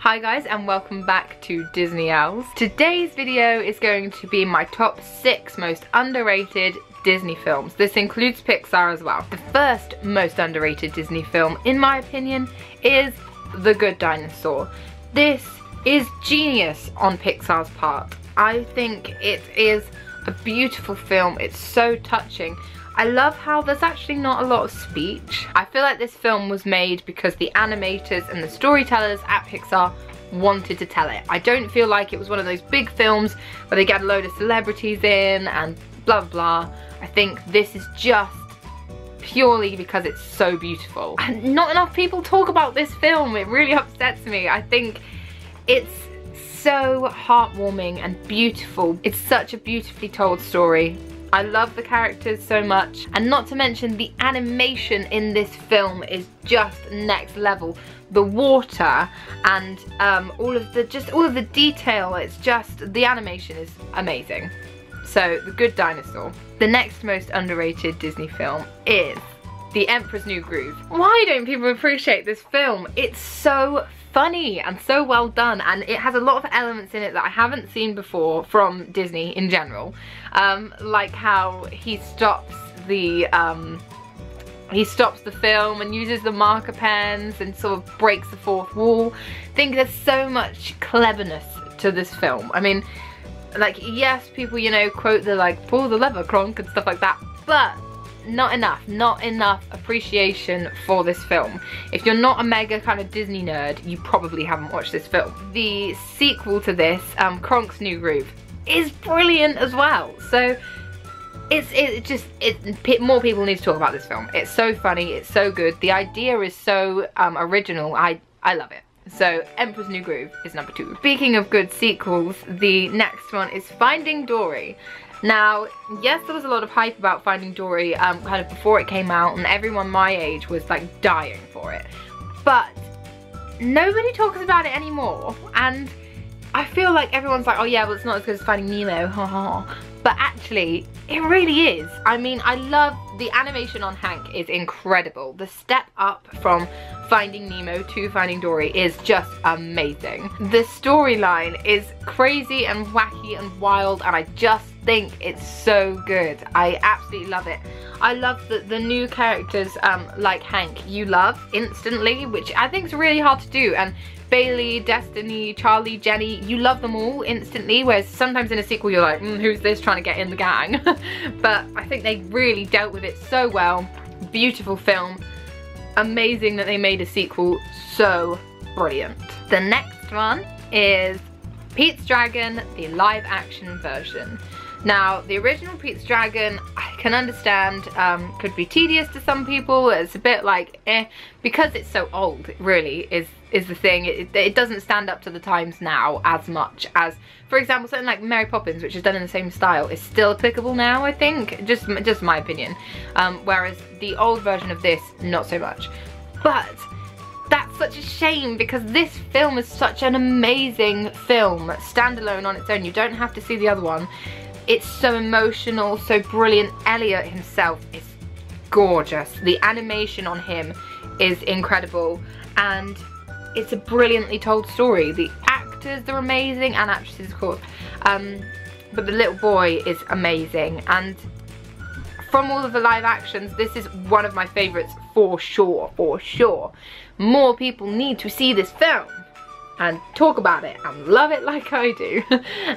Hi guys, and welcome back to Disney Owls. Today's video is going to be my top 6 most underrated Disney films. This includes Pixar as well. The first most underrated Disney film, in my opinion, is The Good Dinosaur. This is genius on Pixar's part. I think it is a beautiful film. It's so touching. I love how there's actually not a lot of speech. I feel like this film was made because the animators and the storytellers at Pixar wanted to tell it. I don't feel like it was one of those big films where they get a load of celebrities in and blah blah. I think this is just purely because it's so beautiful. And not enough people talk about this film. It really upsets me. I think it's so heartwarming and beautiful. It's such a beautifully told story. I love the characters so much, and not to mention the animation in this film is just next level. The water and all of the detail, it's just, the animation is amazing. So, The Good Dinosaur. The next most underrated Disney film is The Emperor's New Groove. Why don't people appreciate this film? It's so funny and so well done, and it has a lot of elements in it that I haven't seen before from Disney in general, like how he stops the film and uses the marker pens and sort of breaks the fourth wall. I think there's so much cleverness to this film. I mean, like, yes, people, you know, quote the like pull the lever clonk and stuff like that, but not enough appreciation for this film. If you're not a mega kind of Disney nerd, you probably haven't watched this film. The sequel to this, Kronk's New Groove, is brilliant as well. So more people need to talk about this film. It's so funny, it's so good. The idea is so original. I love it. So Emperor's New Groove is number 2. Speaking of good sequels, the next one is Finding Dory. Now, yes, there was a lot of hype about Finding Dory kind of before it came out, and everyone my age was like dying for it. But nobody talks about it anymore, and I feel like everyone's like, oh yeah, well it's not as good as Finding Nemo, haha. But actually, it really is. I mean, I love the animation on Hank is incredible. The step up from Finding Nemo to Finding Dory is just amazing. The storyline is crazy and wacky and wild, and I just think it's so good. I absolutely love it. I love the new characters like Hank, you love instantly, which I think is really hard to do. And Bailey, Destiny, Charlie, Jenny, you love them all instantly, whereas sometimes in a sequel you're like, who's this trying to get in the gang? But I think they really dealt with it so well. Beautiful film. Amazing that they made a sequel. So brilliant. The next one is Pete's Dragon, the live action version. Now, the original Pete's Dragon, I can understand, could be tedious to some people. It's a bit like, because it's so old, really, is the thing. It doesn't stand up to the times now as much as, for example, something like Mary Poppins, which is done in the same style, is still applicable now, I think. Just my opinion. Whereas the old version of this, not so much. But that's such a shame, because this film is such an amazing film, standalone on its own. You don't have to see the other one. It's so emotional, so brilliant. Elliot himself is gorgeous. The animation on him is incredible, and it's a brilliantly told story. The actors are amazing, and actresses of course, but the little boy is amazing. And from all of the live actions, this is one of my favourites for sure, for sure. More people need to see this film and talk about it and love it like I do.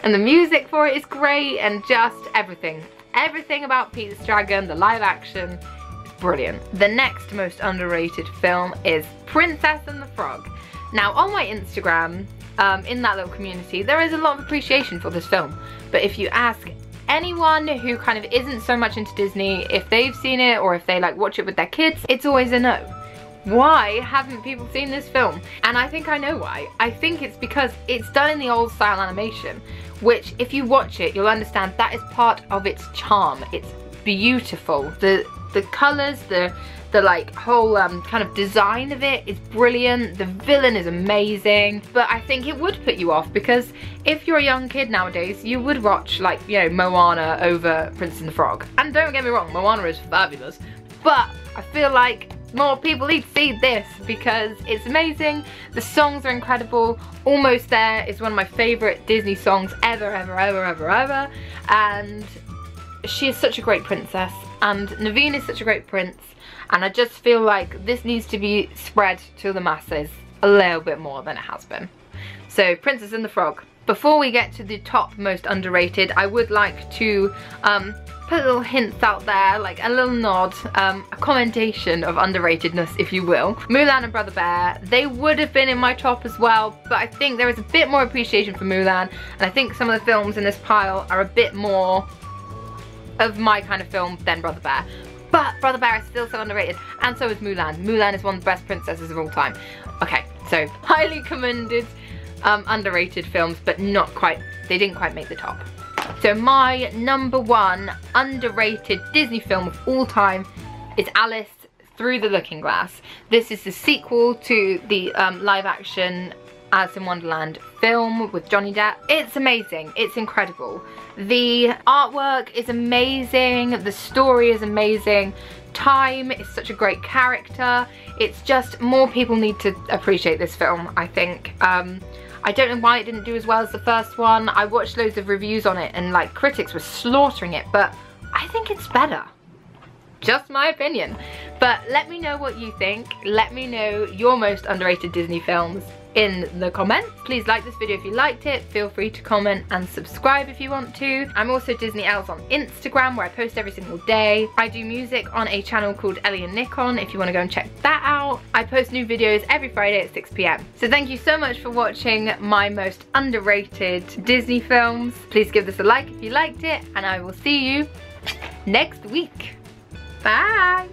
And the music for it is great, and just everything. Everything about Pete's Dragon, the live action, is brilliant. The next most underrated film is Princess and the Frog. Now, on my Instagram, in that little community, there is a lot of appreciation for this film. But if you ask anyone who kind of isn't so much into Disney, if they've seen it or if they like watch it with their kids, it's always a no. Why haven't people seen this film? And I think I know why. I think it's because it's done in the old style animation, which if you watch it, you'll understand that is part of its charm. It's beautiful. The colours, the like whole kind of design of it is brilliant. The villain is amazing. But I think it would put you off, because if you're a young kid nowadays, you would watch, like, you know, Moana over Princess and the Frog. And don't get me wrong, Moana is fabulous. But I feel like more people need to see this because it's amazing. The songs are incredible. Almost There is one of my favorite Disney songs ever, and she is such a great princess, and Naveen is such a great prince, and I just feel like this needs to be spread to the masses a little bit more than it has been. So Princess and the Frog. Before we get to the top most underrated, I would like to put little hints out there, like a little nod, a commendation of underratedness, if you will. Mulan and Brother Bear, they would have been in my top as well, but I think there is a bit more appreciation for Mulan, and I think some of the films in this pile are a bit more of my kind of film than Brother Bear. But Brother Bear is still so underrated, and so is Mulan. Mulan is one of the best princesses of all time. Okay, so highly commended, underrated films, but not quite, they didn't quite make the top. So my number one underrated Disney film of all time is Alice Through the Looking Glass. This is the sequel to the live action Alice in Wonderland film with Johnny Depp. It's amazing, it's incredible. The artwork is amazing, the story is amazing, Time is such a great character. It's just, more people need to appreciate this film, I think. I don't know why it didn't do as well as the first one. I watched loads of reviews on it and like critics were slaughtering it, but I think it's better. Just my opinion. But let me know what you think. Let me know your most underrated Disney films in the comments. Please like this video if you liked it. Feel free to comment and subscribe if you want to. I'm also Disney Els on Instagram, where I post every single day. I do music on a channel called Ellie and Nikon if you want to go and check that out. I post new videos every Friday at 6 PM. So thank you so much for watching my most underrated Disney films. Please give this a like if you liked it, and I will see you next week. Bye!